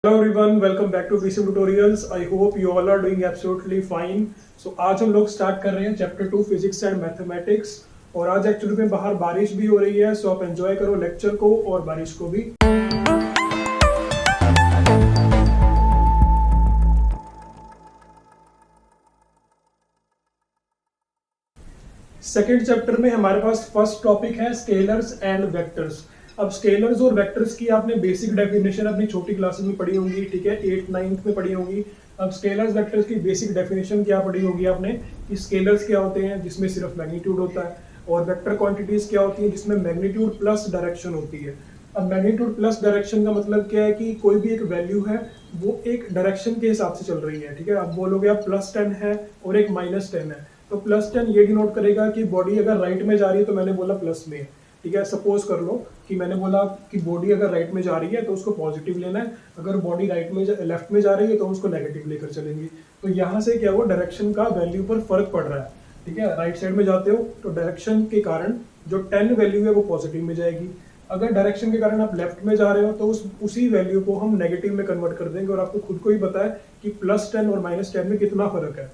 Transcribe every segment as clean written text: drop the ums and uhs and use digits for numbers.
Hello everyone, welcome back to BC Tutorials. I hope you all are doing absolutely fine. So आज हम लोग start कर रहे हैं चैप्टर 2 फिजिक्स एंड मैथमेटिक्स और आज एक्चुअली में बाहर बारिश भी हो रही है, सो आप एंजॉय करो लेक्चर को और बारिश को भी। सेकेंड चैप्टर में हमारे पास फर्स्ट टॉपिक है स्केलर्स एंड वेक्टर्स। अब स्केलर्स और वेक्टर्स की आपने बेसिक डेफिनेशन अपनी छोटी क्लासेस में पढ़ी होंगी, ठीक है, 8th 9th में पढ़ी होंगी। अब स्केलर्स वेक्टर्स की बेसिक डेफिनेशन क्या पढ़ी होगी आपने कि स्केलर्स क्या होते हैं जिसमें सिर्फ मैग्नीट्यूड होता है, और वेक्टर क्वांटिटीज क्या होती हैं जिसमें मैग्नीट्यूड प्लस डायरेक्शन होती है। अब मैग्नीट्यूड प्लस डायरेक्शन का मतलब क्या है कि कोई भी एक वैल्यू है वो एक डायरेक्शन के हिसाब से चल रही है, ठीक है। अब बोलोगे आप +10 है और एक -10 है, तो +10 ये डिनोट करेगा कि बॉडी अगर राइट में जा रही है तो मैंने बोला प्लस में, ठीक है। सपोज कर लो कि मैंने बोला कि बॉडी अगर राइट में जा रही है तो उसको पॉजिटिव लेना है, अगर बॉडी लेफ्ट में जा रही है तो उसको नेगेटिव लेकर चलेंगे। तो यहाँ से क्या हुआ, डायरेक्शन का वैल्यू पर फर्क पड़ रहा है, ठीक है। राइट साइड में जाते हो तो डायरेक्शन के कारण जो 10 वैल्यू है वो पॉजिटिव में जाएगी, अगर डायरेक्शन के कारण आप लेफ्ट में जा रहे हो तो उसी वैल्यू को हम नेगेटिव में कन्वर्ट कर देंगे। और आपको खुद को ही पता है कि +10 और -10 में कितना फर्क है,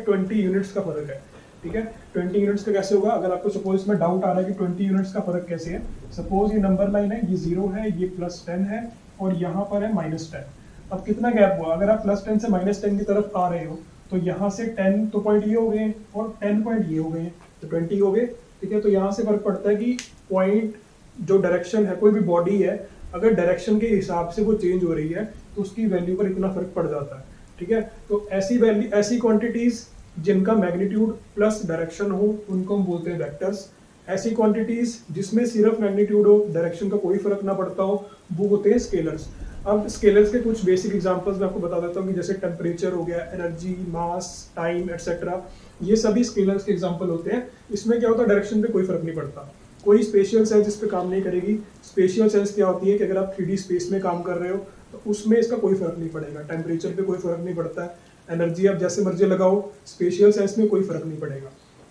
20 यूनिट्स का फर्क है, ठीक है। 20 यूनिट्स का कैसे होगा, अगर आपको सपोज इसमें डाउट आ रहा है कि 20 यूनिट्स का फर्क कैसे है। सपोज ये नंबर लाइन है, ये 0 है, ये +10 है और यहाँ पर है -10। अब कितना गैप हुआ, अगर आप +10 से -10 की तरफ आ रहे हो तो यहाँ से 10 तो पॉइंट ये हो गए और 10 पॉइंट ये हो गए, तो 20 हो गए, ठीक है। तो यहाँ से फर्क पड़ता है कि पॉइंट जो डायरेक्शन है, कोई भी बॉडी है अगर डायरेक्शन के हिसाब से वो चेंज हो रही है तो उसकी वैल्यू पर इतना फर्क पड़ जाता है, ठीक है। तो ऐसी क्वांटिटीज जिनका मैग्नीट्यूड प्लस डायरेक्शन हो उनको हम बोलते हैं वेक्टर्स। ऐसी क्वांटिटीज जिसमें सिर्फ मैग्नीट्यूड हो, डायरेक्शन का कोई फर्क ना पड़ता हो, वो होते हैं स्केलर्स। अब स्केलर्स के कुछ बेसिक एग्जांपल्स मैं आपको बता देता हूँ कि जैसे टेम्परेचर हो गया, एनर्जी, मास, टाइम एटसेट्रा, ये सभी स्केलर्स के एग्जांपल होते हैं। इसमें क्या होता है, डायरेक्शन पे कोई फर्क नहीं पड़ता, कोई स्पेशियल सेंस इस पे काम नहीं करेगी। स्पेशियल सेंस क्या होती है कि अगर आप 3D स्पेस में काम कर रहे हो तो उसमें इसका कोई फर्क नहीं पड़ेगा, टेम्परेचर पे कोई फर्क नहीं पड़ता है, एनर्जी आप जैसे मर्जी लगाओ, स्पेशियल सेंस में कोई फर्क नहीं पड़ेगा,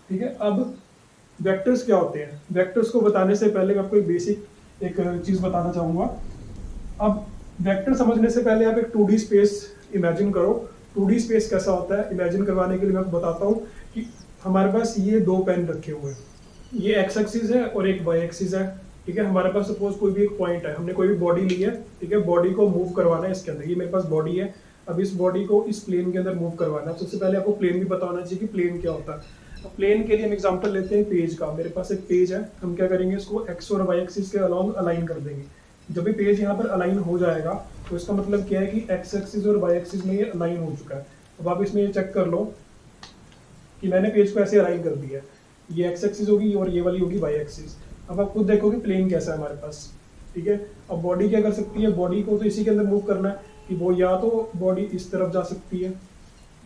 ठीक है। अब वेक्टर्स क्या होते हैं, वेक्टर्स को बताने से पहले मैं आपको एक बेसिक चीज़ बताना चाहूँगा। अब वेक्टर समझने से पहले आप एक 2D स्पेस इमेजिन करो। 2D स्पेस कैसा होता है इमेजिन करवाने के लिए मैं आपको बताता हूँ कि हमारे पास ये 2 पेन रखे हुए हैं, ये एक्स एक्सिस है और एक वाई एक्सिस है, ठीक है। हमारे पास सपोज कोई भी एक पॉइंट है, हमने कोई भी बॉडी ली है, ठीक है, बॉडी को मूव करवाना है इसके अंदर, ये मेरे पास बॉडी है। अब इस बॉडी को इस प्लेन के अंदर मूव करवाना है। सबसे पहले आपको प्लेन भी पता होना चाहिए कि प्लेन क्या होता है। अब प्लेन के लिए हम एग्जांपल लेते हैं पेज का। मेरे पास एक पेज है, हम क्या करेंगे, इसको एक्स और वाई एक्सिस के अलॉन्ग अलाइन कर देंगे। जब भी पेज यहाँ पर अलाइन हो जाएगा तो इसका मतलब क्या है कि एक्स एक्सिस और वाई एक्सिस में ये अलाइन हो चुका है। अब आप इसमें ये चेक कर लो कि मैंने पेज को ऐसे अलाइन कर दिया है, ये एक्स एक्सिस होगी और ये वाली होगी वाई एक्सिस। अब आप खुद देखो कि प्लेन कैसा है हमारे पास, ठीक है। अब बॉडी क्या कर सकती है, बॉडी को तो इसी के अंदर मूव करना है कि वो या तो बॉडी इस तरफ जा सकती है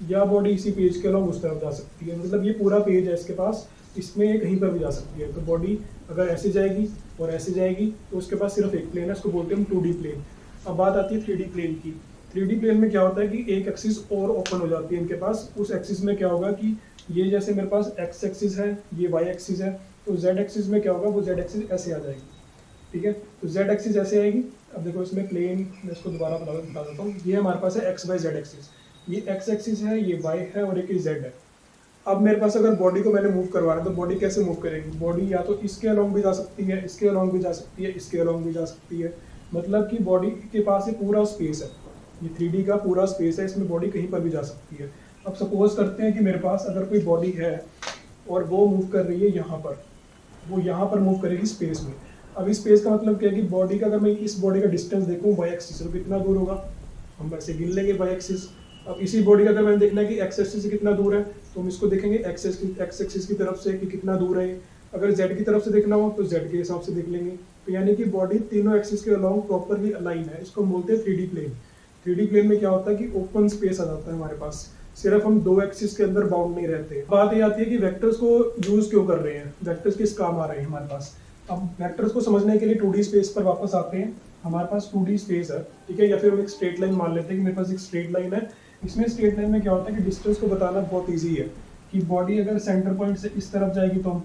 या बॉडी इसी पेज के अलॉन्ग उस तरफ जा सकती है। मतलब ये पूरा पेज है इसके पास, इसमें ये कहीं पर भी जा सकती है। तो बॉडी अगर ऐसे जाएगी और ऐसे जाएगी तो उसके पास सिर्फ एक प्लेन है, उसको बोलते हैं हम 2D प्लेन। अब बात आती है 3D प्लेन की। 3D प्लेन में क्या होता है कि एक एक्सिस और ओपन हो जाती है इनके पास। उस एक्सिस में क्या होगा कि ये जैसे मेरे पास एक्स एक्सिस है, ये वाई एक्सिस है, तो जेड एक्सिस में क्या होगा, वो जेड एक्सिस ऐसे आ जाएगी, ठीक है। तो जेड एक्सिस ऐसे आएगी। अब देखो इसमें प्लेन, मैं इसको दोबारा बता देता हूँ, ये हमारे पास है एक्स वाई जेड एक्सिस, ये एक्स एक्सिस है, ये वाई है और एक ये जेड है। अब मेरे पास अगर बॉडी को मैंने मूव करवाना है तो बॉडी कैसे मूव करेगी, बॉडी या तो इसके अलॉन्ग भी जा सकती है, इसके अलॉन्ग भी जा सकती है, इसके अलॉन्ग भी जा सकती है। मतलब कि बॉडी के पास ये पूरा स्पेस है, ये 3D का पूरा स्पेस है, इसमें बॉडी कहीं पर भी जा सकती है। अब सपोज करते हैं कि मेरे पास अगर कोई बॉडी है और वो मूव कर रही है यहाँ पर, वो यहाँ पर मूव करेगी स्पेस में। अब इस स्पेस का मतलब क्या है कि बॉडी का, अगर मैं इस बॉडी का डिस्टेंस देखूँ वाई एक्सिस से तो कितना दूर होगा, हम ऐसे गिन लेंगे वाई एक्सिस। अब इसी बॉडी का अगर मैंने देखना है कि एक्स एक्सिस से कितना दूर है तो हम इसको देखेंगे एक्स एक्सिस की तरफ से कि कितना दूर है। अगर जेड की तरफ से देखना हो तो जेड के हिसाब से देख लेंगे। तो यानी कि बॉडी तीनों एक्सिस के अलॉन्ग प्रॉपरली अलाइन है, इसको हम बोलते हैं 3D प्लेन। 3D प्लेन में क्या होता है कि ओपन स्पेस आ जाता है हमारे पास, सिर्फ हम 2 एक्सिस के अंदर बाउंड नहीं रहते। बात ये आती है कि वेक्टर्स को यूज क्यों कर रहे हैं, वेक्टर्स किस काम आ रहे हैं हमारे पास। अब वेक्टर्स को समझने के लिए 2D स्पेस पर वापस आते हैं। हमारे पास 2D स्पेस है, ठीक है, या फिर हम एक स्ट्रेट लाइन मान लेते हैं कि मेरे पास एक स्ट्रेट लाइन है। इसमें स्ट्रेट लाइन में क्या होता है कि डिस्टेंस को बताना बहुत ईजी है कि बॉडी अगर सेंटर पॉइंट से इस तरफ जाएगी तो हम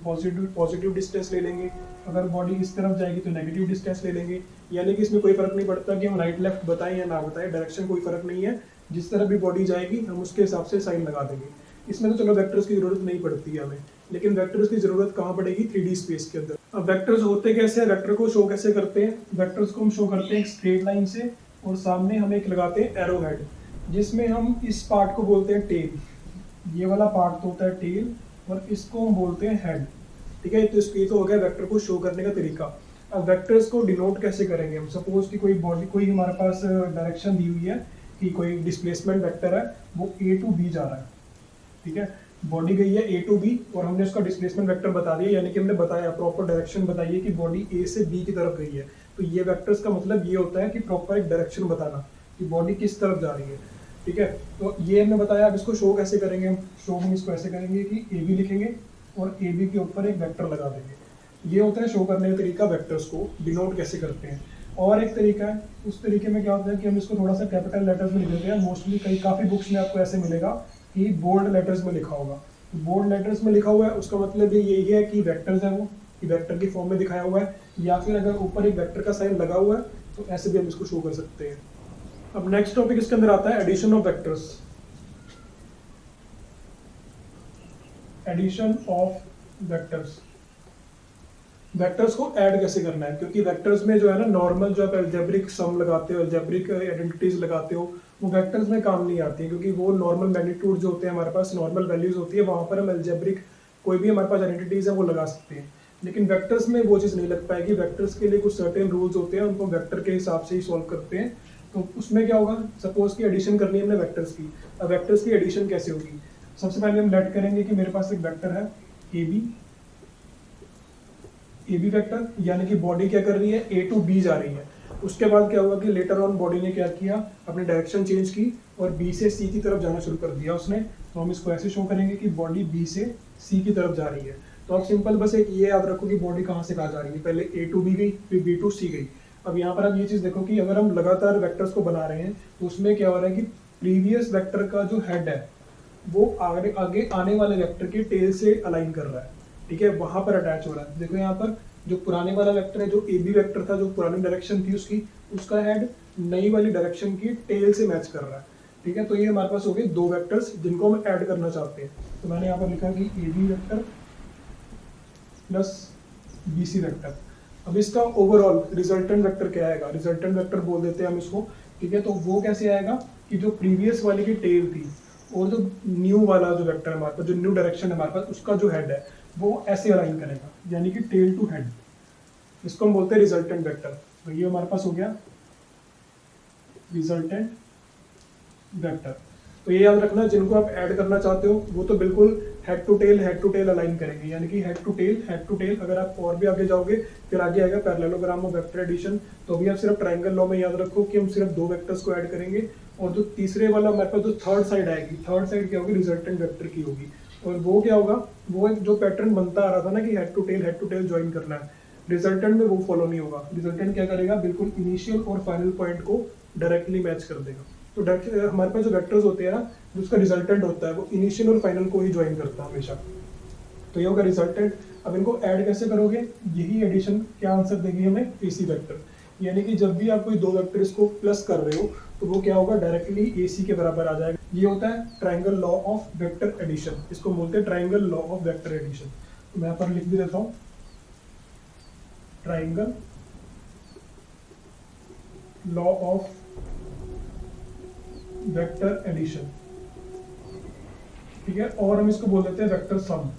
पॉजिटिव डिस्टेंस ले लेंगे, अगर बॉडी इस तरफ जाएगी तो नेगेटिव डिस्टेंस ले लेंगे, यानी कि इसमें कोई फर्क नहीं पड़ता कि हम राइट लेफ्ट बताएं या ना बताएं, डायरेक्शन कोई फर्क नहीं है, जिस तरह भी बॉडी जाएगी हम उसके हिसाब से साइन लगा देंगे। इसमें तो चलो वेक्टर्स की जरूरत नहीं पड़ती है हमें, लेकिन वेक्टर्स की जरूरत कहाँ पड़ेगी, 3D स्पेस के अंदर। अब वेक्टर्स होते कैसे हैं, वेक्टर को शो कैसे करते हैं, वेक्टर्स को हम शो करते हैं एक स्ट्रेट लाइन से, और सामने हम एक लगाते हैं एरो हेड, जिसमें हम इस पार्ट को बोलते हैं टेल, ये वाला पार्ट तो होता है टेल, और इसको हम बोलते हैं हेड। ठीक है, तो ये तो हो गया वेक्टर को शो करने का तरीका। अब वेक्टर्स को डिनोट कैसे करेंगे हम, सपोज कि कोई बॉडी, कोई हमारे पास डायरेक्शन दी हुई है कि कोई डिस्प्लेसमेंट वेक्टर है, वो A to B जा रहा है। ठीक है, बॉडी गई है A to B और हमने उसका डिस्प्लेसमेंट वेक्टर बता दिया, यानी कि हमने बताया, प्रॉपर डायरेक्शन बताइए कि बॉडी A से B की तरफ गई है। तो ये वेक्टर्स का मतलब ये होता है कि प्रॉपर एक डायरेक्शन बताना कि बॉडी किस तरफ जा रही है। ठीक है, तो ये हमने बताया। अब इसको शो कैसे करेंगे हम, शो हम इसको ऐसे करेंगे कि AB लिखेंगे और AB के ऊपर एक वेक्टर लगा देंगे। ये होता है शो करने का तरीका, वेक्टर्स को डिनोट कैसे करते हैं। और एक तरीका है, उस तरीके में क्या होता है कि हम इसको थोड़ा सा कैपिटल लेटर्स में लिख देते हैं। मोस्टली काफ़ी बुक्स में आपको ऐसे मिलेगा कि बोल्ड लेटर्स में लिखा होगा। बोल्ड लेटर्स में लिखा हुआ है उसका मतलब ये यही है कि वेक्टर्स है, वो कि वेक्टर की फॉर्म में दिखाया हुआ है, या फिर अगर ऊपर एक वेक्टर का साइन लगा हुआ है तो ऐसे भी हम इसको शो कर सकते हैं। अब नेक्स्ट टॉपिक इसके अंदर आता है addition of vectors. Addition of vectors, vectors को ऐड कैसे करना है, क्योंकि वेक्टर्स में जो है ना, नॉर्मल जो आप अलजेब्रिक सम लगाते हो, अलजेब्रिक आइडेंटिटीज लगाते हो, वो वेक्टर्स में काम नहीं आती है, क्योंकि वो नॉर्मल मैग्नीट्यूड जो होते हैं हमारे पास, नॉर्मल वैल्यूज होती है, वहाँ पर हम अलजेब्रिक कोई भी हमारे पास आइडेंटिटीज है वो लगा सकते हैं। लेकिन वेक्टर्स में वो चीज़ नहीं लग पाएगी। वेक्टर्स के लिए कुछ सर्टेन रूल्स होते हैं, उनको वेक्टर के हिसाब से ही सॉल्व करते हैं। तो उसमें क्या होगा, सपोज की एडिशन करनी है हमने वेक्टर्स की। अब वेक्टर्स की एडिशन कैसे होगी, सबसे पहले हम लेट करेंगे कि मेरे पास एक वेक्टर है ए बी वेक्टर, यानी कि बॉडी क्या कर रही है, A to B जा रही है। उसके बाद क्या हुआ कि लेटर ऑन बॉडी ने क्या किया, अपनी डायरेक्शन चेंज की और B से C की तरफ जाना शुरू कर दिया उसने। तो हम इसको ऐसे शो करेंगे कि बॉडी B से C की तरफ जा रही है। तो आप सिंपल बस एक ये याद रखो कि बॉडी कहाँ से कहाँ जा रही है, पहले A to B गई, फिर B to C गई। अब यहाँ पर आप ये चीज़ देखो कि अगर हम लगातार वेक्टर्स को बना रहे हैं तो उसमें क्या हो रहा है कि प्रीवियस वेक्टर का जो हेड है वो आगे आगे आने वाले वेक्टर के टेल से अलाइन कर रहा है। ठीक है, वहां पर अटैच हो रहा है। देखो यहाँ पर जो पुराने वाला वेक्टर है, जो ए बी वेक्टर था, जो पुरानी डायरेक्शन थी उसकी, उसका हेड नई वाली डायरेक्शन की टेल से मैच कर रहा है। ठीक है, तो ये हमारे पास हो गए दो वेक्टर्स जिनको हम ऐड करना चाहते हैं। तो मैंने यहाँ पर लिखा कि A B vector plus B C vector. अब इसका ओवरऑल रिजल्टेंट वेक्टर क्या आएगा, रिजल्टेंट वेक्टर बोल देते हैं हम इसको। ठीक है, तो वो कैसे आएगा कि जो प्रीवियस वाली की टेल थी और जो न्यू वाला जो वेक्टर है हमारे पास, जो न्यू डायरेक्शन है हमारे पास, उसका जो हेड है वो ऐसे अलाइन करेगा, यानी कि टेल टू हेड। इसको हम बोलते हैं रिजल्टेंट वेक्टर। तो ये हमारे पास हो गया रिजल्टेंट वेक्टर। तो ये याद रखना, जिनको आप ऐड करना चाहते हो वो तो बिल्कुल हेड टू टेल अलाइन करेंगे, यानी कि हेड टू टेल। अगर आप और भी आगे जाओगे फिर आगे आएगा पैरेललोग्राम ऑफ वेक्टर एडिशन। तो अभी आप सिर्फ ट्रायंगल लॉ में याद रखो कि हम सिर्फ दो वेक्टर्स को ऐड करेंगे, और जो तीसरे वाला हमारे पास जो थर्ड साइड आएगी, थर्ड साइड क्या होगी, रिजल्टेंट वेक्टर की होगी। और वो क्या होगा, वो एक जो पैटर्न बनता आ रहा था ना कि हेड टू टेल ज्वाइन करना है, रिजल्टेंट में वो फॉलो नहीं होगा। रिजल्टेंट क्या करेगा, बिल्कुल इनिशियल और फाइनल पॉइंट को डायरेक्टली मैच कर देगा। तो हमारे पास जो वेक्टर्स होते हैं ना, जो उसका रिजल्टेंट होता है वो इनिशियल और फाइनल को ही ज्वाइन करता है हमेशा। तो ये होगा रिजल्टेंट। अब इनको ऐड कैसे करोगे, यही एडिशन क्या आंसर देगी हमें, एसी वेक्टर। यानी कि जब भी आप कोई दो वेक्टर्स को प्लस कर रहे हो तो वो क्या होगा, डायरेक्टली एसी के बराबर आ जाएगा। ये होता है triangle law of vector addition, इसको बोलते हैं triangle law of vector addition. तो मैं यहाँ पर लिख भी देता हूँ, triangle law of vector addition. ठीक है, और हम इसको बोल देते हैं वेक्टर सम।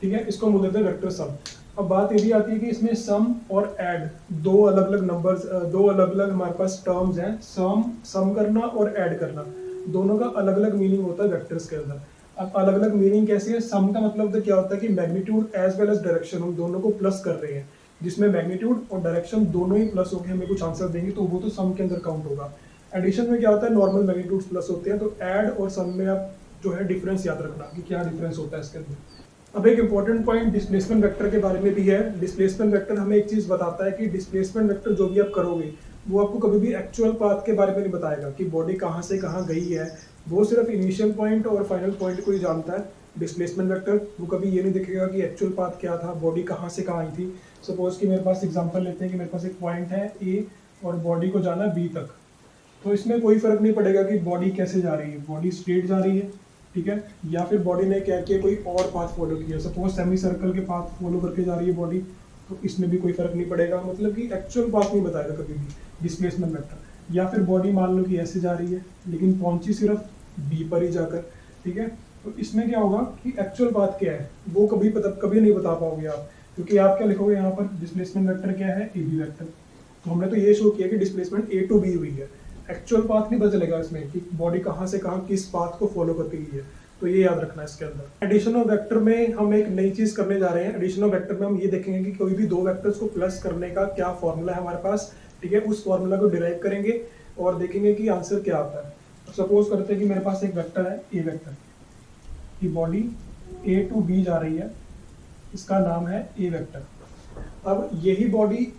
ठीक है, इसको बोल देते हैं वेक्टर सम। अब बात ये भी आती है कि इसमें सम और ऐड दो अलग अलग नंबर्स, दो अलग अलग हमारे पास टर्म्स हैं। सम करना और ऐड करना, दोनों का अलग अलग मीनिंग होता है वेक्टर्स के अंदर। अब अलग अलग मीनिंग कैसी है, सम का मतलब तो क्या होता है कि magnitude as well as direction, हम दोनों को प्लस कर रहे हैं, जिसमें मैग्नीट्यूड और डायरेक्शन दोनों ही प्लस होकर हमें कुछ आंसर देंगे, तो वो तो सम के अंदर काउंट होगा। एडिशन में क्या होता है, नॉर्मल मैग्नीट्यूड्स प्लस होते हैं। तो ऐड और सम में आप जो है डिफरेंस याद रखना कि क्या डिफरेंस होता है इसके अंदर। अब एक इंपॉर्टेंट पॉइंट डिस्प्लेसमेंट वेक्टर के बारे में भी है। डिस्प्लेसमेंट वेक्टर हमें एक चीज बताता है कि डिस्प्लेसमेंट वेक्टर जो भी आप करोगे वो आपको कभी भी एक्चुअल पाथ के बारे में नहीं बताएगा कि बॉडी कहाँ से कहाँ गई है। वो सिर्फ इनिशियल पॉइंट और फाइनल पॉइंट को ही जानता है। डिस्प्लेसमेंट वेक्टर वो कभी ये नहीं दिखेगा कि एक्चुअल पाथ क्या था, बॉडी कहाँ से कहाँ आई थी। सपोज कि मेरे पास एग्जांपल लेते हैं कि मेरे पास एक पॉइंट है ए और बॉडी को जाना है बी तक, तो इसमें कोई फर्क नहीं पड़ेगा कि बॉडी कैसे जा रही है, बॉडी स्ट्रेट जा रही है, ठीक है, या फिर बॉडी ने क्या किया, कोई और पाथ फॉलो किया, सपोज सेमी सर्कल के पाथ फॉलो करके जा रही है बॉडी, तो इसमें भी कोई फर्क नहीं पड़ेगा, मतलब कि एक्चुअल पाथ नहीं बताएगा कभी भी डिस्प्लेसमेंट वेक्टर। या फिर बॉडी मान लो कि ऐसे जा रही है लेकिन पहुंची सिर्फ बी पर ही जाकर, ठीक है, तो इसमें क्या होगा कि एक्चुअल पाथ क्या है वो कभी नहीं बता पाओगे आप, क्योंकि आप क्या लिखोगे यहाँ पर, डिस्प्लेसमेंट वेक्टर क्या है, ए बी वेक्टर। तो हमने तो ये शो किया कि डिस्प्लेसमेंट ए टू बी हुई है, एक्चुअल पाथ नहीं पता चलेगा इसमें कि बॉडी कहाँ से कहाँ किस पाथ को फॉलो करके गई है, तो ये याद रखना है इसके अंदर। एडिशन ऑफ वेक्टर में हम एक नई चीज करने जा रहे हैं। एडिशन ऑफ वेक्टर में हम ये देखेंगे कि कोई भी दो वेक्टर्स को प्लस करने का क्या फॉर्मूला है हमारे पास, ठीक है, उस फॉर्मूला को डिराइव करेंगे और देखेंगे कि आंसर क्या आता है। सपोज करते हैं कि मेरे पास एक वेक्टर है ए वेक्टर की बॉडी ए टू बी जा रही है, इसका नाम है ए वेक्टर। अब यही बॉडी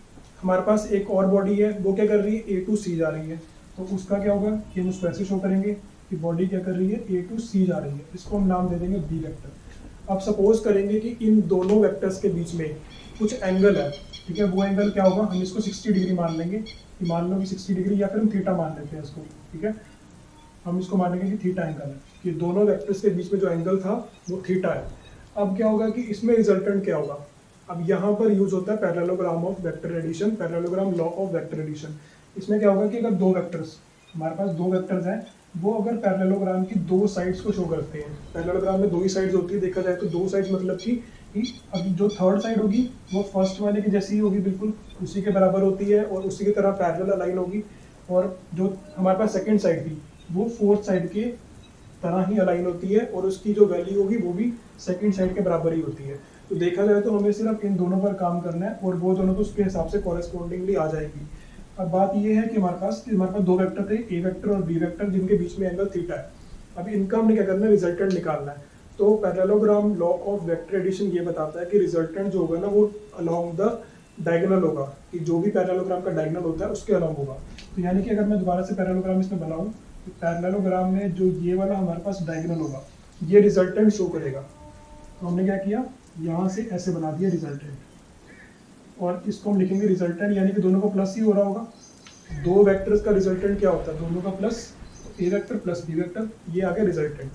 हमारे पास एक और बॉडी है, वो क्या कर रही है, ए टू सी जा रही है, तो उसका क्या होगा कि हम उसको ऐसे शो करेंगे कि बॉडी क्या कर रही है, ए टू सी जा रही है, इसको हम नाम दे देंगे बी वेक्टर। अब सपोज करेंगे कि इन दोनों वेक्टर्स के बीच में कुछ एंगल है, ठीक है, वो एंगल क्या होगा, हम इसको 60 डिग्री मान लेंगे कि मान लो कि 60 डिग्री, या फिर हम थीटा मान लेते हैं इसको, ठीक है, हम इसको मानेंगे कि थीटा एंगल है, कि दोनों वेक्टर्स के बीच में जो एंगल था वो थीटा है। अब क्या होगा कि इसमें रिजल्टेंट क्या होगा, अब यहाँ पर यूज होता है parallelogram of vector addition, parallelogram law of vector addition. इसमें क्या होगा कि अगर दो वेक्टर्स, हमारे पास दो वेक्टर्स हैं, वो अगर पैरेललोग्राम की दो साइड्स को शो करते हैं, पैरेललोग्राम में दो ही साइड्स होती है, देखा जाए तो दो साइड्स मतलब कि अब जो थर्ड साइड होगी वो फर्स्ट वाले की जैसी ही होगी, बिल्कुल उसी के बराबर होती है और उसी की तरह पैरेलल अलाइन होगी, और जो हमारे पास सेकंड साइड थी वो फोर्थ साइड के तरह ही अलाइन होती है, और उसकी जो वैल्यू होगी वो भी सेकंड साइड के बराबर ही होती है। तो देखा जाए तो हमें सिर्फ इन दोनों पर काम करना है और वो दोनों तो उसके हिसाब से कॉरेस्पॉन्डिंगली आ जाएगी। अब बात ये है कि हमारे पास दो वेक्टर थे, ए वेक्टर और बी वेक्टर, जिनके बीच में एंगल थीटा है। अब इनका हमने क्या करना है, रिजल्टेंट निकालना है। तो parallelogram law of vector addition ये बताता है कि रिजल्टेंट जो होगा ना वो अलोंग द डायगोनल होगा, कि जो भी पैरेललोग्राम का डायगोनल होता है उसके अलोंग होगा। तो यानी कि अगर मैं दोबारा से पैरेललोग्राम इसमें बनाऊं तो पैरेललोग्राम में जो ये वाला हमारे पास डायगोनल होगा ये रिजल्टेंट शो करेगा। तो हमने क्या किया, यहाँ से ऐसे बना दिया रिजल्टेंट, और इसको हम लिखेंगे रिजल्टेंट, यानी कि दोनों का प्लस ही हो रहा होगा। दो वेक्टर्स का रिजल्टेंट क्या होता है, दोनों का प्लस, ए वेक्टर प्लस बी वेक्टर, ये आ गया रिजल्टेंट।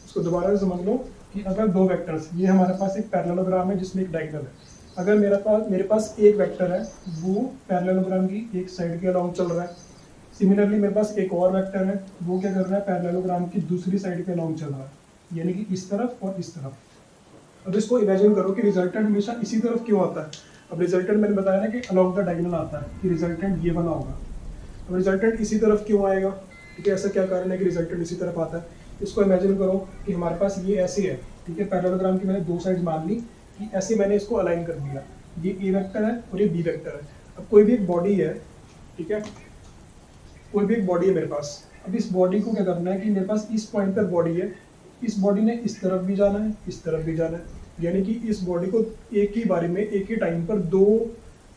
इसको दोबारा से समझ लो कि अगर दो वेक्टर्स, ये हमारे पास एक पैरेललोग्राम है जिसमें एक डायगोनल है, अगर मेरे पास एक वेक्टर है वो पैरेललोग्राम की एक साइड के अलोंग चल रहा है, सिमिलरली मेरे पास एक और वेक्टर है वो क्या कर रहा है, पैरेललोग्राम की दूसरी साइड के अलोंग चल रहा है, यानी कि इस तरफ और इस तरफ। अब इसको इमेजिन करो कि रिजल्टेंट हमेशा इसी तरफ क्यों आता है। अब रिजल्टेंट मैंने बताया ना कि अलोंग द डायगोनल आता है, कि रिजल्टेंट ये वाला होगा। अब रिजल्टेंट इसी तरफ क्यों आएगा, ठीक है, ऐसा क्या कारण है कि रिजल्टेंट इसी तरफ आता है। इसको इमेजिन करो कि हमारे पास ये ऐसे है, ठीक है, पैरेललोग्राम की मैंने दो साइड मान ली कि ऐसे मैंने इसको अलाइन कर दिया, ये ए वेक्टर है और ये बी वेक्टर है। अब कोई भी एक बॉडी है, ठीक है, कोई भी एक बॉडी है मेरे पास। अब इस बॉडी को क्या करना है कि मेरे पास इस पॉइंट पर बॉडी है, इस बॉडी ने इस तरफ भी जाना है, इस तरफ भी जाना है, यानी कि इस बॉडी को एक ही बारी में एक ही टाइम पर दो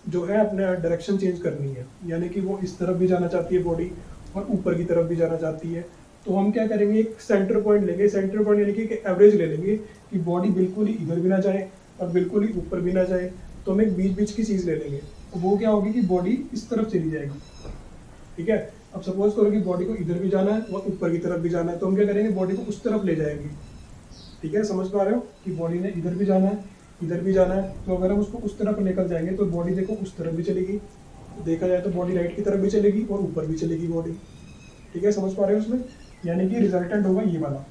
जो है अपने डायरेक्शन चेंज करनी है, यानी कि वो इस तरफ भी जाना चाहती है बॉडी और ऊपर की तरफ भी जाना चाहती है। तो हम क्या करेंगे, एक सेंटर पॉइंट लेंगे, सेंटर पॉइंट यानी कि एवरेज ले लेंगे कि बॉडी बिल्कुल ही इधर भी ना जाए और बिल्कुल ही ऊपर भी ना जाए, तो हम एक बीच बीच की चीज़ ले लेंगे। तो वो क्या होगी कि बॉडी इस तरफ चली जाएगी, ठीक है। अब सपोज करो कि बॉडी को इधर भी जाना है और ऊपर की तरफ भी जाना है, तो हम क्या करेंगे, बॉडी को उस तरफ ले जाएंगे, ठीक है, समझ पा रहे हो कि बॉडी ने इधर भी जाना है इधर भी जाना है, तो अगर हम उसको उस तरफ लेकर जाएंगे तो बॉडी देखो उस तरफ भी चलेगी, देखा जाए तो बॉडी राइट की तरफ भी चलेगी और ऊपर भी चलेगी बॉडी, ठीक है, समझ पा रहे हो उसमें। यानी कि रिजल्टेंट होगा ये वाला।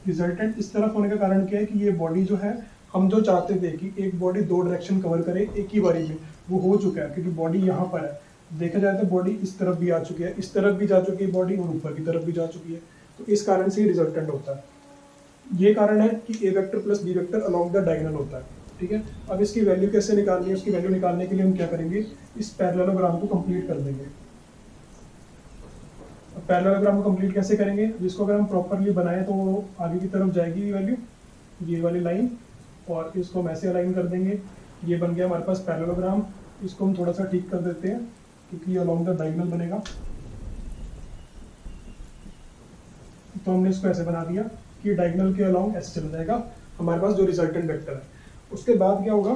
रिजल्टेंट इस तरफ होने का कारण क्या है कि ये बॉडी जो है, हम जो चाहते थे कि एक बॉडी दो डायरेक्शन कवर करे एक ही बारी में, वो हो चुका है, क्योंकि बॉडी यहाँ पर है, देखा जाए तो बॉडी इस तरफ भी आ चुकी है, इस तरफ भी जा चुकी है बॉडी और ऊपर की तरफ भी जा चुकी है, तो इस कारण से रिजल्टेंट होता है। ये कारण है कि A vector plus B vector along the diagonal होता है, ठीक है। अब इसकी वैल्यू कैसे निकालनी है, उसकी वैल्यू निकालने के लिए हम क्या करेंगे, इस पैरेललोग्राम को कंप्लीट कर देंगे। अब पैरेललोग्राम को कंप्लीट कैसे करेंगे, जिसको अगर हम प्रॉपरली बनाएं तो वो आगे की तरफ जाएगी ये वैल्यू, ये वाली लाइन, और इसको हम ऐसे अलाइन कर देंगे। ये बन गया हमारे पास पैरेललोग्राम। इसको हम थोड़ा सा ठीक कर देते हैं क्योंकि ये अलोंग द डायगोनल बनेगा। तो हमने इसको ऐसे बना दिया कि डायगोनल के अलोंग ऐसे चला जाएगा हमारे पास जो रिजल्टेंट वेक्टर है। उसके बाद क्या होगा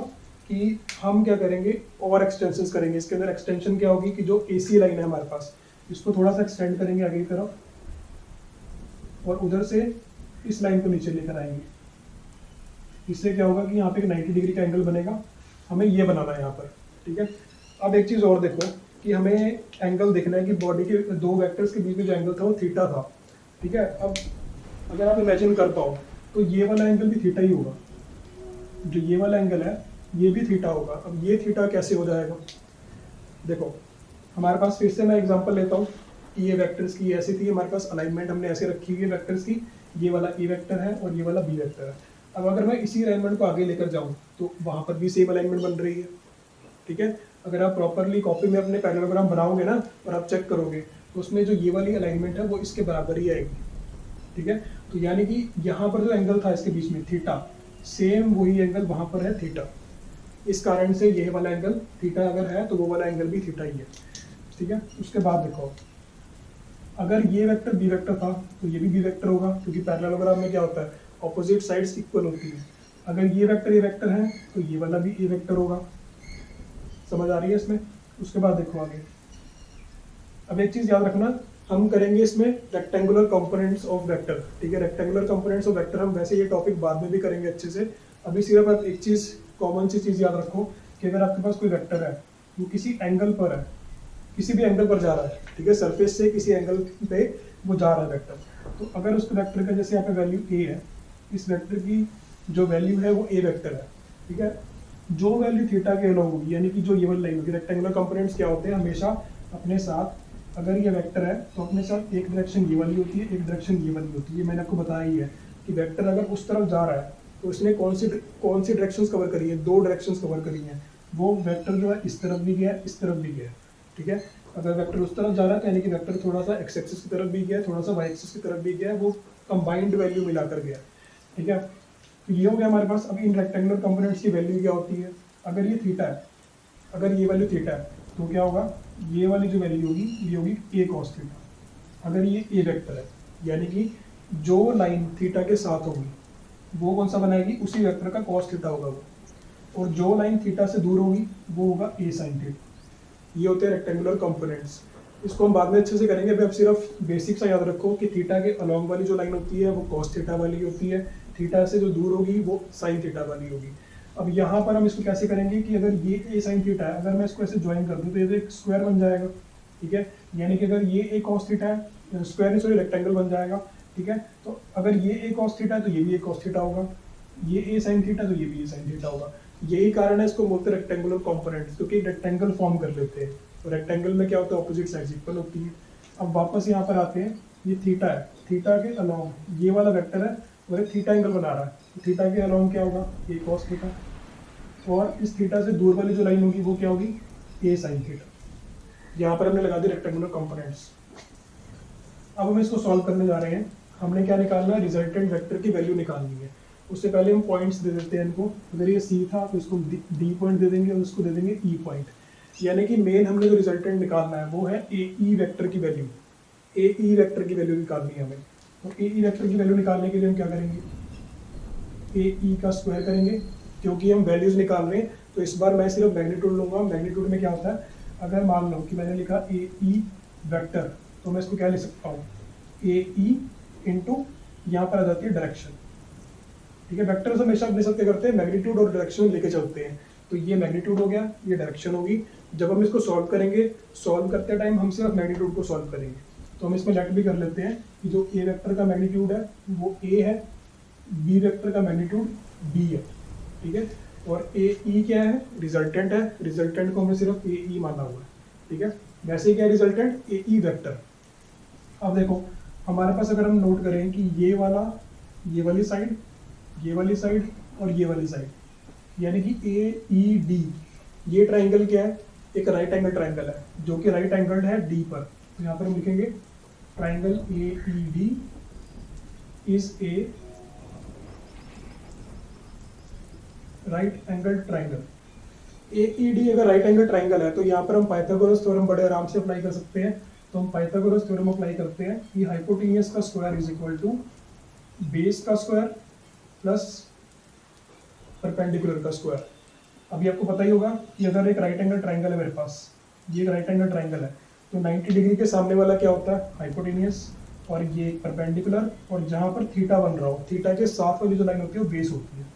कि हम क्या करेंगे, और एक्सटेंशन करेंगे। इसके अंदर एक्सटेंशन क्या होगी कि जो AC लाइन है हमारे पास, इसको थोड़ा सा एक्सटेंड करेंगे आगे की तरफ, और उधर से इस लाइन को नीचे लेकर आएंगे। इससे क्या होगा कि यहाँ पे एक 90 डिग्री का एंगल बनेगा। हमें ये बनाना है यहाँ पर, ठीक है। अब एक चीज़ और देखो कि हमें एंगल देखना है कि बॉडी के दो वेक्टर्स के बीच में जो एंगल था वो थीटा था, ठीक है। अब अगर आप इमेजिन कर पाओ तो ये वाला एंगल भी थीटा ही होगा, जो ये वाला एंगल है ये भी थीटा होगा। अब ये थीटा कैसे हो जाएगा, देखो हमारे पास फिर से मैं एग्जांपल लेता हूँ कि ये वेक्टर्स की ऐसी थी, हमारे पास अलाइनमेंट हमने ऐसे रखी हुई है वेक्टर्स की, ये वाला ए वेक्टर है और ये वाला बी वेक्टर है। अब अगर मैं इसी अलाइनमेंट को आगे लेकर जाऊँ तो वहाँ पर भी सेम अलाइनमेंट बन रही है, ठीक है। अगर आप प्रॉपरली कॉपी में अपने पैरेललोग्राम बनाओगे ना और आप चेक करोगे तो उसमें जो ये वाली अलाइनमेंट है वो इसके बराबर ही आएगी, ठीक है। तो यानी कि यहाँ पर जो एंगल था इसके बीच में थीटा, सेम वही एंगल वहाँ पर है थीटा। इस कारण से ये वाला एंगल थीटा अगर है तो वो वाला एंगल भी थीटा ही है, ठीक है। उसके बाद देखो अगर ये वेक्टर बी वेक्टर था तो ये भी बी वेक्टर होगा, क्योंकि पैरेललोग्राम में क्या होता है ऑपोजिट साइड्स इक्वल होती है। अगर ये वेक्टर ए वेक्टर है तो ये वाला भी ए वेक्टर होगा। समझ आ रही है इसमें। उसके बाद देखो आगे, अब एक चीज याद रखना, हम करेंगे इसमें रेक्टेंगुलर कंपोनेंट्स ऑफ वेक्टर, ठीक है। रेक्टेंगुलर कंपोनेंट्स ऑफ वेक्टर हम वैसे ये टॉपिक बाद में भी करेंगे अच्छे से। अभी सिर्फ आप एक चीज कॉमन सी चीज याद रखो कि अगर आपके पास कोई वेक्टर है वो किसी एंगल पर है, किसी भी एंगल पर जा रहा है, ठीक है, सरफेस से किसी एंगल पे वो जा रहा है वेक्टर, तो अगर उस वेक्टर का जैसे यहाँ पे वैल्यू ए है, इस वेक्टर की जो वैल्यू है वो ए वेक्टर है, ठीक है। जो वैल्यू थीटा के अलोंग होगी, यानी कि जो ये वाली लाइन होगी, रेक्टेंगुलर कंपोनेंट्स क्या होते हैं हमेशा अपने साथ, अगर ये वेक्टर है तो अपने साथ एक डायरेक्शन ये वाली होती है, एक डायरेक्शन ये वाली होती है। मैंने आपको बताया ही है कि वेक्टर अगर उस तरफ जा रहा है तो इसने कौन सी डायरेक्शंस कवर करी है, दो डायरेक्शंस कवर करी हैं। वो वेक्टर जो है इस तरफ भी गया, इस तरफ भी गया, ठीक है। अगर वेक्टर उस तरफ जा रहा है तो यानी कि वेक्टर थोड़ा सा एक्स एक्सिस की तरफ भी गया, थोड़ा सा वाई एक्सिस की तरफ भी गया, वो कंबाइंड वैल्यू मिलाकर गया, ठीक है। तो ये हो गया हमारे पास। अब इन रेक्टेंगुलर कंपोनेंट्स की वैल्यू क्या होती है, अगर ये थीटा है, अगर ये वैल्यू थीटा है तो क्या होगा, ये वाली जो वैल्यू होगी ये होगी ए कॉस थीटा। अगर ये ए वेक्टर है यानी कि जो लाइन थीटा के साथ होगी वो कौन सा बनाएगी, उसी वेक्टर का कॉस थीटा होगा वो, और जो लाइन थीटा से दूर होगी वो होगा ए साइन थीटा। ये होते हैं रेक्टेंगुलर कंपोनेंट्स। इसको हम बाद में अच्छे से करेंगे। अभी आप सिर्फ बेसिक सा याद रखो कि थीटा के अलोंग वाली जो लाइन होती है वो कॉस थीटा वाली होती है, थीटा से जो दूर होगी वो साइन थीटा वाली होगी। अब यहाँ पर हम इसको कैसे करेंगे कि अगर ये ए साइन थीटा है, अगर मैं इसको ऐसे ज्वाइन कर दूँ तो ये एक स्क्वायर बन जाएगा, ठीक है। यानी कि अगर ये ए कॉस थीटा है, स्क्वायर नहीं सॉरी रेक्टेंगल बन जाएगा, ठीक है। तो अगर ये ए कॉस थीटा है तो ये भी ए कॉस थीटा होगा, ये ए साइन थीटा तो ये भी ए साइन थीटा होगा। यही कारण है इसको बोलते हैं रेक्टेंगुलर कंपोनेंट्स, क्योंकि रेक्टेंगल फॉर्म कर लेते हैं। तो रेक्टेंगल में क्या होता है ऑपोजिट साइड्स इक्वल होती है। अब वापस यहाँ पर आते हैं, ये थीटा है, थीटा के अलोंग ये वाला वेक्टर है और ये थीटा एंगल बना रहा है, तो थीटा के अलोंग क्या होगा ए कॉस थीटा, और इस थीटा से दूर वाली जो लाइन होगी वो क्या होगी ए साइन थीटा। यहाँ पर हमने लगा दी रेक्टेंगुलर कंपोनेंट्स। अब हम इसको सॉल्व करने जा रहे हैं। हमने क्या निकालना है, रिजल्टेंट वेक्टर की वैल्यू निकालनी है। उससे पहले हम पॉइंट्स दे देते हैं इनको। अगर ये सी था तो इसको डी पॉइंट दे देंगे और इसको दे देंगे ई पॉइंट। यानी कि मेन हमने जो रिजल्टेंट निकालना है वो है ए ई वेक्टर की वैल्यू, ए ई वेक्टर की वैल्यू निकालनी है हमें। तो ए ई वेक्टर की वैल्यू निकालने के लिए हम क्या करेंगे, ए ई का स्क्वायर करेंगे, क्योंकि हम वैल्यूज निकाल रहे हैं। तो इस बार मैं सिर्फ मैग्नीट्यूड लूंगा। मैग्नीट्यूड में क्या होता है, अगर मान लो कि मैंने लिखा ए ई वेक्टर तो मैं इसको क्या लिख सकता हूँ, ए ई इंटू यहाँ पर आ जाती है डायरेक्शन, ठीक है। वेक्टर्स हमेशा अपने साथ क्या करते हैं, मैग्नीट्यूड और डायरेक्शन लेके चलते हैं। तो ये मैग्नीट्यूड हो गया, ये डायरेक्शन होगी। जब हम इसको सॉल्व करेंगे, सॉल्व करते टाइम हम सिर्फ मैग्नीट्यूड को सॉल्व करेंगे। तो हम इसमें लेट भी कर लेते हैं कि जो ए वेक्टर का मैग्नीट्यूड है वो ए है, बी वेक्टर का मैग्नीट्यूड बी है, ठीक है। और ए ई क्या है, रिजल्टेंट है। रिजल्टेंट को हमें सिर्फ ए ई माना हुआ है, ठीक है। वैसे ही क्या है रिजल्टेंट, ए ई वेक्टर। अब देखो हमारे पास अगर हम नोट करें कि ये वाला, ये वाली साइड, ये वाली साइड और ये वाली साइड, यानी कि ए ई डी, ये ट्राइंगल क्या है, एक राइट एंगल ट्राइंगल है जो कि राइट एंगल है डी पर। तो यहाँ पर हम लिखेंगे triangle A E D is a right angle triangle. A E D अगर राइट एंगल ट्राइंगल है तो यहाँ पर हम पाइथागोरस थ्योरम बड़े आराम से अप्लाई कर सकते हैं। तो हम पाइथागोरस थ्योरम अप्लाई करते हैं कि हाइपोटेन्यूस का square is equal to base का स्क्वायर प्लस परपेंडिकुलर का स्क्वायर। अभी आपको पता ही होगा कि अगर एक राइट एंगल ट्राइंगल है मेरे पास, ये एक राइट एंगल ट्राइंगल है, तो 90 डिग्री के सामने वाला क्या होता है, हाइपोटेनियस, और ये परपेंडिकुलर, और जहाँ पर थीटा बन रहा हो, थीटा के साथ वाली जो लाइन होती है वो बेस होती है।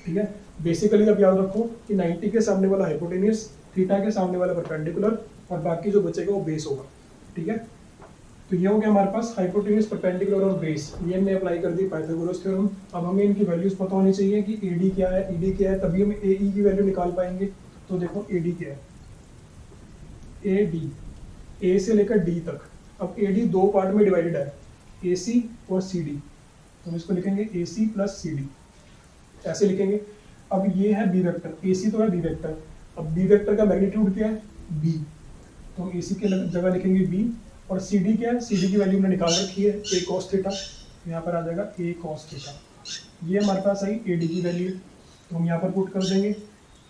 ठीक है, बेसिकली अब याद रखो कि 90 के सामने वाला हाइपोटेनियस, थीटा के सामने वाला परपेंडिकुलर, और बाकी जो बचेगा वो बेस होगा। ठीक है, तो ये हो गया हमारे पास हाइपोटेन्यूज, परपेंडिकुलर और बेस, ये हमने अप्लाई कर दी पाइथागोरस थ्योरम। अब हमें इनकी वैल्यूज पता होनी चाहिए कि एडी क्या है, ईडी क्या है, तभी हम एई की वैल्यू निकाल पाएंगे। तो देखो एडी क्या है, ए डी, ए से लेकर डी तक। अब एडी दो पार्ट में डिवाइडेड है, ए सी और सी डी, तो हम इसको लिखेंगे ए सी प्लस सी डी, ऐसे लिखेंगे। अब ये है बी वेक्टर, ए सी तो है बी वेक्टर, अब बी वेक्टर का मैग्नीट्यूड क्या है, बी, तो हम ए सी के जगह लिखेंगे बी, और सी डी क्या है, सी डी की वैल्यू हमने निकाल रखी है, ए कॉस थीटा, यहाँ पर आ जाएगा ए कॉस थीटा। ये हमारे पास आई ए डी की वैल्यू, तो हम यहाँ पर पुट कर देंगे।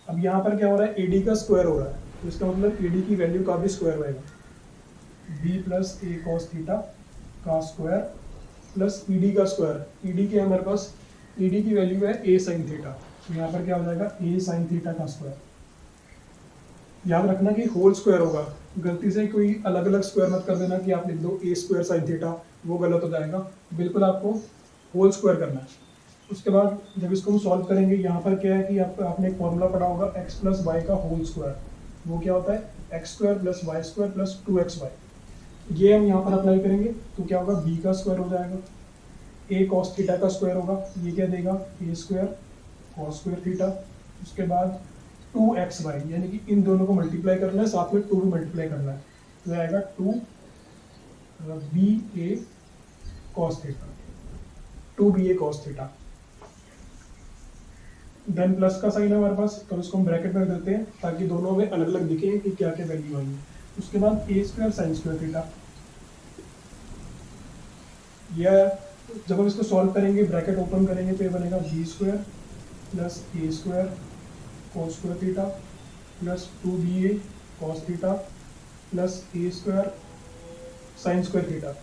अब यहाँ पर क्या हो रहा है, ए डी का स्क्वायर हो रहा है, तो इसका मतलब ए डी की वैल्यू का भी स्क्वायर होएगा, B plus A cos theta का स्क्वायर प्लस ई डी का स्क्वायर। ई डी क्या है हमारे पास, ई डी की वैल्यू है ए साइन थीटा, तो यहाँ पर क्या हो जाएगा, ए साइन थीटा का स्क्वायर। याद रखना कि होल स्क्वायर होगा, गलती से कोई अलग अलग स्क्वायर मत कर देना कि आप लिख दो ए स्क्वायर साइन थीटा, वो गलत हो जाएगा। बिल्कुल आपको होल स्क्वायर करना है। उसके बाद जब इसको हम सॉल्व करेंगे, यहाँ पर क्या है कि आपने एक फॉर्मूला पढ़ा होगा एक्स प्लस वाई का होल स्क्वायर, वो क्या होता है, x square plus y square plus 2xy। ये हम यहाँ पर अप्लाई करेंगे तो क्या होगा, बी का स्क्वायर हो जाएगा, ए कॉस थीटा का स्क्वायर होगा, ये क्या देगा, ए स्क्वायर कॉस स्क्वायर थीटा। उसके बाद 2xy, यानी कि इन दोनों को मल्टीप्लाई करना है, साथ में 2 भी मल्टीप्लाई करना है, तो आएगा 2 बी ए कॉस थीटा, 2 बी ए कॉस थीटा। देन प्लस का साइन है हमारे पास, तो इसको हम ब्रैकेट में देते हैं ताकि दोनों में अलग अलग दिखे कि क्या क्या वैल्यू आई है। उसके बाद ए स्क्वायर साइन स्क्वायर थीटा, यह जब हम इसको सॉल्व करेंगे, ब्रैकेट ओपन करेंगे, तो ये बनेगा B square plus A square cos square theta plus 2ba cos theta plus A square sine square theta.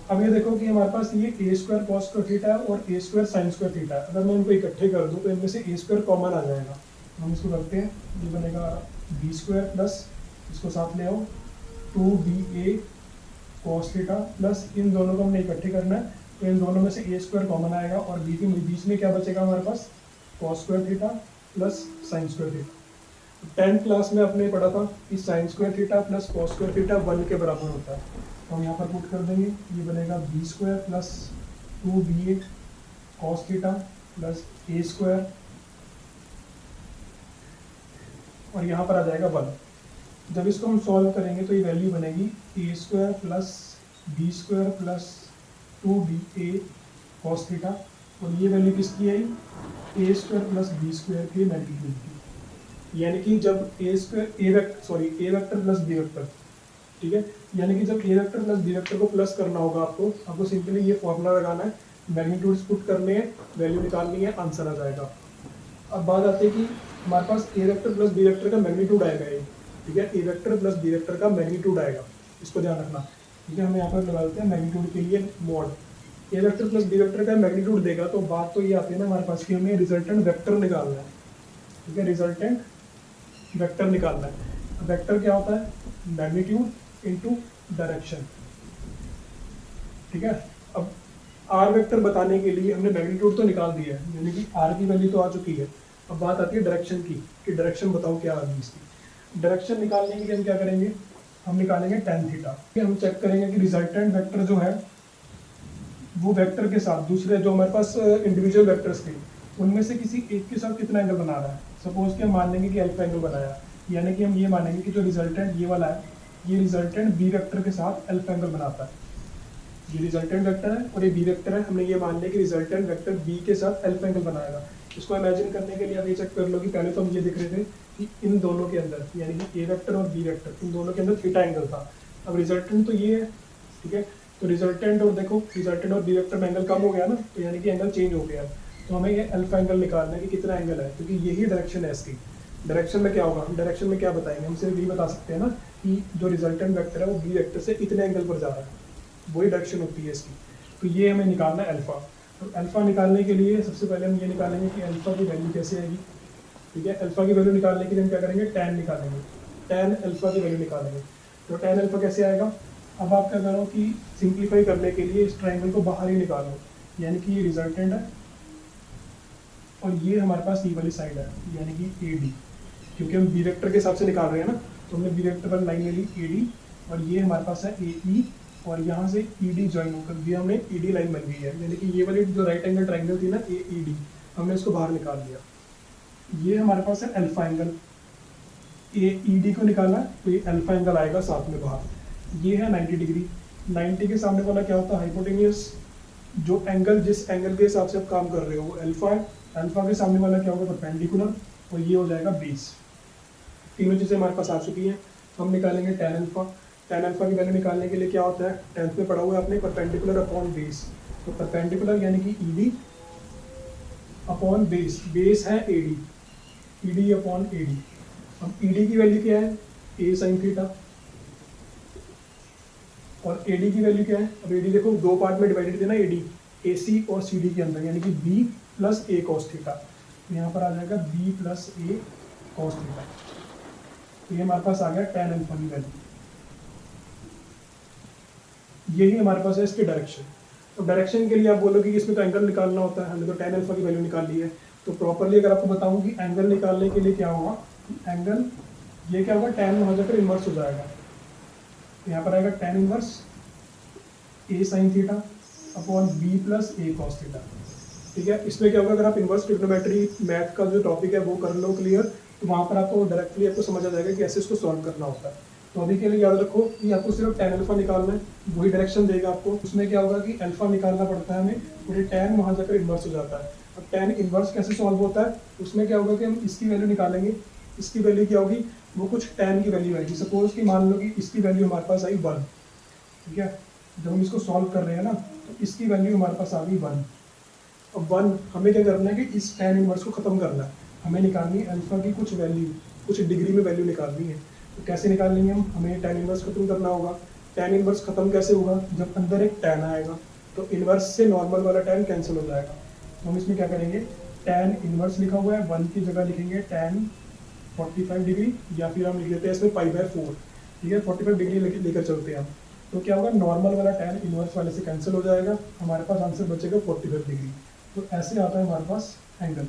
अब ये देखो कि हमारे पास ये A square cos square theta है और A square sine square theta है। अगर मैं इनको इकट्ठे कर दूं तो इनमें से ए स्क्वायर कॉमन आ जाएगा, हम इसको करते हैं, ये बनेगा बी स्क्वायर प्लस, इसको साथ ले आओ, 2ba कॉस थीटा प्लस, इन दोनों को हमने इकट्ठे करना है, तो इन दोनों में से ए स्क्वायर कॉमन आएगा और बीच में क्या बचेगा हमारे पास, cos square theta plus sine square theta. 10th class में आपने पढ़ा था कि sine square theta plus cos square theta 1 के बराबर होता है, तो हम यहाँ पर पुट कर देंगे, ये बनेगा B square plus 2ba cos theta plus A square, और यहाँ पर आ जाएगा 1। जब इसको हम सॉल्व करेंगे तो ये वैल्यू बनेगी A square plus B square plus 2ba cos theta, और ये वैल्यू किसकी आई, A square plus B square के मैग्नीट्यूड की। यानी कि जब A vector plus B vector, ठीक है, यानी कि जब A vector plus B vector को प्लस करना होगा आपको सिंपली ये फॉर्मूला लगाना है, मैग्नीट्यूड्स पुट करने हैं, वैल्यू निकालनी है, आंसर आ जाएगा। अब बात आती है कि हमारे पास ए वेक्टर प्लस बी वेक्टर का मैग्नीट्यूड आएगा ये, ठीक है, ए वेक्टर प्लस बी वेक्टर का मैग्नीट्यूड आएगा, इसको ध्यान रखना। ठीक है, हम यहाँ पर लगा देते हैं मैग्नीट्यूड के लिए मॉड, ए वेक्टर प्लस बी वेक्टर का मैग्नीट्यूड देगा, तो बात तो ये आती है ना हमारे पास कि हमें रिजल्टेंट वेक्टर निकालना है। ठीक है, रिजल्टेंट वेक्टर निकालना है। वेक्टर क्या होता है, मैग्नीट्यूड इनटू डायरेक्शन। ठीक है, अब आर वेक्टर बताने के लिए हमने मैग्नीट्यूड तो निकाल दिया है, यानी कि आर की वैल्यू तो आ चुकी है। अब बात आती है डायरेक्शन की, कि डायरेक्शन बताओ क्या आ गई इसकी। डायरेक्शन निकालने के लिए हम क्या करेंगे, हम निकालेंगे tan थीटा। हम चेक करेंगे कि रिजल्टेंट वेक्टर जो है वो वेक्टर के साथ दूसरे जो हमारे पास इंडिविजुअल वेक्टर्स थे उनमें से किसी एक के साथ कितना एंगल बना रहा है। सपोज कि हम मान लेंगे कि अल्फा एंगल बनाया, यानी कि हम ये मानेंगे कि जो रिजल्टेंट ये वाला है, ये रिजल्टेंट बी वेक्टर के साथ अल्फा एंगल बनाता है। ये रिजल्टेंट वेक्टर है और ये बी वेक्टर है, हमने ये मान लिया कि रिजल्टेंट वेक्टर बी के साथ अल्फा एंगल बनाएगा। इसको इमेजिन करने के लिए आप ये चेक कर लो कि पहले तो हम ये देख रहे थे कि इन दोनों के अंदर, यानी कि ए वेक्टर और बी वेक्टर, इन दोनों के अंदर थीटा एंगल था। अब रिजल्टेंट तो ये है, ठीक है, तो रिजल्टेंट और देखो रिजल्टेंट और बी वेक्टर में एंगल कम हो गया ना, तो यानी कि एंगल चेंज हो गया। तो हमें ये अल्फा एंगल निकालना है कि कितना एंगल है, क्योंकि यही डायरेक्शन है इसकी। डायरेक्शन में क्या होगा, हम डायरेक्शन में क्या बताएंगे, हम सिर्फ यही बता सकते हैं ना कि जो रिजल्टेंट वेक्टर है वो बी वेक्टर से इतने एंगल पर जा रहा है, वही डायरेक्शन होती है इसकी। तो ये हमें निकालना है अल्फा। तो अल्फ़ा निकालने के लिए सबसे पहले हम ये निकालेंगे कि अल्फ़ा की वैल्यू कैसे आएगी। ठीक है, अल्फ़ा की वैल्यू निकालने के लिए हम क्या करेंगे, tan निकालेंगे, tan अल्फ़ा की वैल्यू निकालेंगे। तो tan अल्फ़ा कैसे आएगा, अब आप क्या करो कि सिंप्लीफाई करने के लिए इस ट्राइंगल को बाहर ही निकालो, यानी कि ये रिजल्टेंट है और ये हमारे पास ई वाली साइड है यानी कि ए डी, क्योंकि हम बी वेक्टर के हिसाब से निकाल रहे हैं ना, तो हमने बी वेक्टर पर लाइन ले ली ए डी और ये हमारे पास है ए ई और यहाँ से ई डी ज्वाइन होकर ये हमने ई डी लाइन बन गई है, यानी कि ये वाली जो राइट एंगल ट्राइंगल थी ना ए ई डी, हमने इसको बाहर निकाल दिया। ये हमारे पास है अल्फा एंगल, ए ई डी को निकालना तो ये अल्फा एंगल आएगा साथ में बाहर। ये है 90 डिग्री, 90 के सामने वाला क्या होता है, हाइपोटेन्यूस। जो एंगल जिस एंगल के हिसाब से आप काम कर रहे हो वो अल्फा है, अल्फा के सामने वाला क्या होगा, परपेंडिकुलर, और ये हो जाएगा बेस। तीनों चीज़ें हमारे पास आ चुकी हैं। हम निकालेंगे tan अल्फा। tan अल्फा की वैल्यू निकालने के लिए क्या होता है, 10th में पढ़ा हुआ है आपने, परपेंडिकुलर अपॉन बेस। तो परपेंडिकुलर यानी कि E D upon base, base है A D, E D upon A D. अब ई डी की वैल्यू क्या है, ए साइन थीटा, और ए डी की वैल्यू क्या है, अब ए डी देखो दो पार्ट में डिवाइडेड थे ना ए डी, ए सी और सी डी के अंदर, यानी कि B plus A cos theta. तो यहाँ पर आ जाएगा B plus A cos theta. तो ये हमारे पास आ गया tan अल्फा की वैल्यू। यही हमारे पास है इसकी डायरेक्शन। तो डायरेक्शन के लिए आप बोलोगे कि इसमें तो एंगल निकालना होता है, हमने तो tan अल्फा की वैल्यू निकाल ली है। तो प्रॉपरली अगर आपको बताऊं कि एंगल निकालने के लिए क्या होगा, एंगल ये क्या होगा, tan वहाँ जाकर इन्वर्स हो जाएगा, यहाँ पर आएगा tan inverse A sine theta upon B plus A cos theta. ठीक है, इसमें क्या होगा, अगर आप इन्वर्स ट्रिग्नोमेट्री मैथ का जो टॉपिक है वो कर लो क्लियर, तो वहाँ पर आपको डायरेक्टली आपको समझ आ जाएगा कि ऐसे इसको सॉल्व करना होता है। तो अभी के लिए याद रखो कि आपको सिर्फ tan अल्फा निकालना है, वही डायरेक्शन देगा आपको। उसमें क्या होगा कि अल्फा निकालना पड़ता है हमें, पूरे tan वहाँ जाकर इन्वर्स हो जाता है। अब tan इन्वर्स कैसे सॉल्व होता है, उसमें क्या होगा कि हम इसकी वैल्यू निकालेंगे। इसकी वैल्यू क्या होगी, वो कुछ tan की वैल्यू आएगी। सपोज कि मान लो कि इसकी वैल्यू हमारे पास आई 1। ठीक है, जब हम इसको सॉल्व कर रहे हैं ना, तो इसकी वैल्यू हमारे पास आ गई 1। अब 1 हमें क्या करना है कि इस tan इन्वर्स को खत्म करना है, हमें निकालनी है अल्फा की कुछ वैल्यू, कुछ डिग्री में वैल्यू निकालनी है। तो कैसे निकाल लेंगे हम, हमें tan इन्वर्स खत्म करना होगा। tan इन्वर्स खत्म कैसे होगा, जब अंदर एक tan आएगा तो इन्वर्स से नॉर्मल वाला tan कैंसिल हो जाएगा। तो हम इसमें क्या करेंगे, tan इन्वर्स लिखा हुआ है, 1 की जगह लिखेंगे tan 45 डिग्री, या फिर हम लिख लेते हैं इसमें π/4। ठीक है, 45 डिग्री लेकर चलते हैं हम। तो क्या होगा, नॉर्मल वाला tan इन्वर्स वाले से कैंसिल हो जाएगा, हमारे पास आंसर बचेगा 45 डिग्री। तो ऐसे आता है हमारे पास एंगल,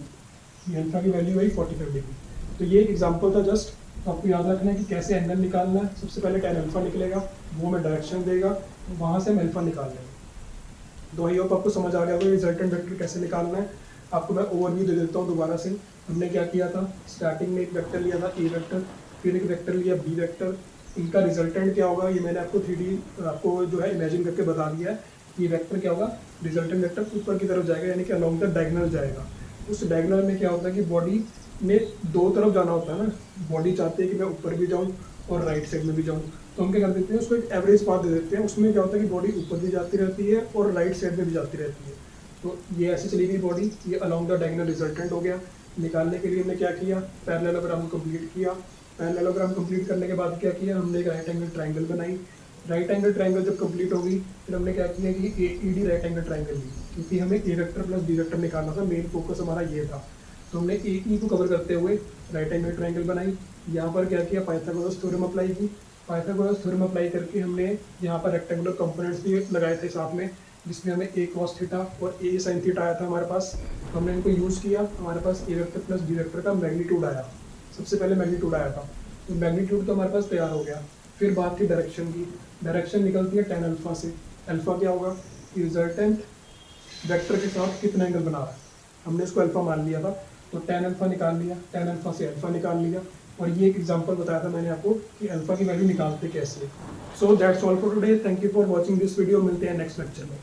ये अल्फा की वैल्यू आई 45 डिग्री। तो ये एक एग्जांपल था जस्ट, तो आपको याद रखना है कि कैसे एंगल निकालना है। सबसे पहले tan अल्फा निकलेगा, वो हमें डायरेक्शन देगा, तो वहाँ से हम अल्फा निकाल लेंगे। तो आई होप आपको समझ आ गया होगा रिजल्टेंट वेक्टर कैसे निकालना है। आपको मैं ओवरव्यू दे देता हूँ दोबारा से। हमने क्या किया था, स्टार्टिंग में एक वेक्टर लिया था ए वेक्टर, फिर एक वेक्टर लिया बी वेक्टर। इनका रिजल्टेंट क्या होगा, ये मैंने आपको 3D आपको जो है इमेजिन करके बता दिया है। ये वेक्टर क्या होगा, रिजल्टेंट वेक्टर ऊपर की तरफ जाएगा, यानी कि अलोंग द डायगोनल जाएगा। उस डायगोनल में क्या होता है कि बॉडी में दो तरफ जाना होता है ना, बॉडी चाहती है कि मैं ऊपर भी जाऊँ और राइट साइड में भी जाऊँ, तो हम क्या कर देते हैं, उसको एक एवरेज पाथ दे देते हैं। उसमें क्या होता है कि बॉडी ऊपर भी जाती रहती है और राइट साइड में भी जाती रहती है। तो ये ऐसे चली गई बॉडी, ये अलोंग द डायगोनल रिजल्टेंट हो गया। निकालने के लिए हमने क्या किया, पैरेललोग्राम कंप्लीट किया। पैरेललोग्राम कंप्लीट करने के बाद क्या किया, हमने एक राइट एंगल ट्राइंगल बनाई। राइट एंगल ट्राइंगल जब कंप्लीट होगी, फिर हमने क्या किया कि A D right angle triangle ली, क्योंकि हमें A vector plus B vector निकालना था, मेन फोकस हमारा ये था। तो हमने ए ई को कवर करते हुए राइट एंगल ट्राइंगल बनाई। यहाँ पर क्या किया, पाइथागोरस थ्योरम अप्लाई की। पाइथागोरस थ्योरम अप्लाई करके हमने यहाँ पर रेक्टेंगुलर कंपोनेंट्स भी लगाए थे साथ में, जिसमें हमें ए कॉस थीटा और ए साइन थीटा आया था हमारे पास। हमने इनको यूज़ किया, हमारे पास ए वेक्टर प्लस बी वेक्टर का मैग्नीट्यूड आया। सबसे पहले मैग्नीट्यूड आया था, तो मैग्नीट्यूड तो हमारे पास तैयार हो गया। फिर बात की डायरेक्शन की। डायरेक्शन निकलती है tan अल्फा से। अल्फा क्या होगा, रिजल्टेंट वेक्टर के साथ कितना एंगल बना रहा है, हमने इसको अल्फा मान लिया था, तो tan अल्फा निकाल लिया, tan अल्फा से अल्फा निकाल लिया। और ये एक एग्जांपल बताया था मैंने आपको कि अल्फा की वैल्यू निकालते कैसे। So that's all for today, thank you for watching this video. मिलते हैं नेक्स्ट लेक्चर में।